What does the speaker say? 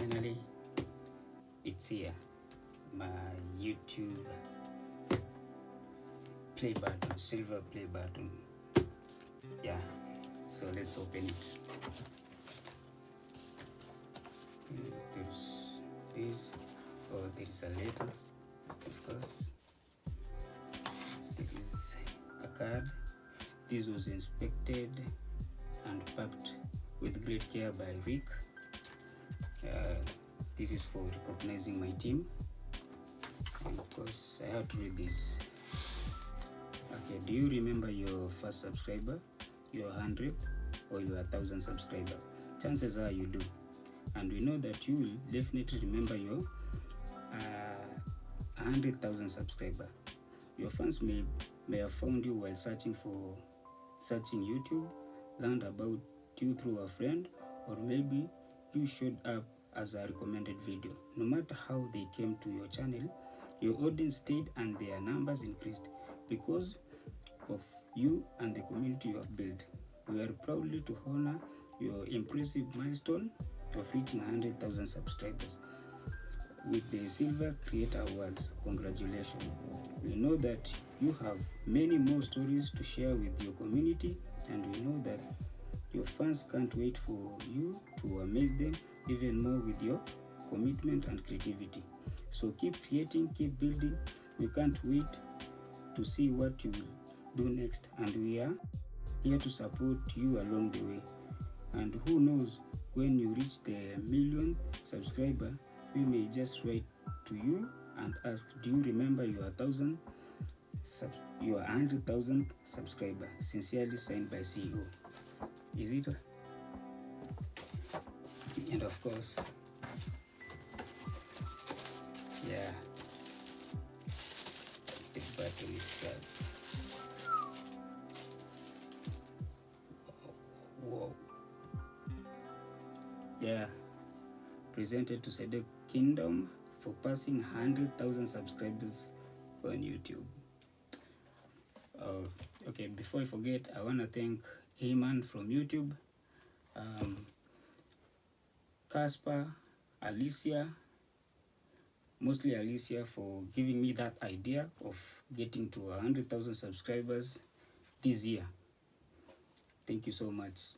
Finally, it's here, my YouTube play button, silver play button. Yeah, so let's open it. There's this, there is a letter, of course. There is a card. This was inspected and packed with great care by Rick. This is for recognizing my team, and of course I have to read this. Okay, do you remember your first subscriber, your 100th, or your 1,000 subscribers? Chances are you do, and we know that you will definitely remember your 100,000 subscriber. Your fans may have found you while searching YouTube, learned about you through a friend, or maybe you showed up as a recommended video. No matter how they came to your channel, your audience stayed and their numbers increased because of you and the community you have built. We are proudly to honor your impressive milestone of reaching 100,000 subscribers with the Silver Creator Awards. Congratulations. We know that you have many more stories to share with your community, and we know that your fans can't wait for you to amaze them even more with your commitment and creativity. So keep creating, keep building. We can't wait to see what you will do next, and we are here to support you along the way. And who knows, when you reach the 1,000,000 subscriber, we may just write to you and ask, do you remember your 100,000 subscriber? Sincerely signed by CEO. Is it? And of course, yeah, the button itself. Whoa. Yeah, presented to Cedoh Kingdom for passing 100,000 subscribers on YouTube. Okay, before I forget, I want to thank Ayman from YouTube, Casper, Alicia, mostly Alicia, for giving me that idea of getting to 100,000 subscribers this year. Thank you so much.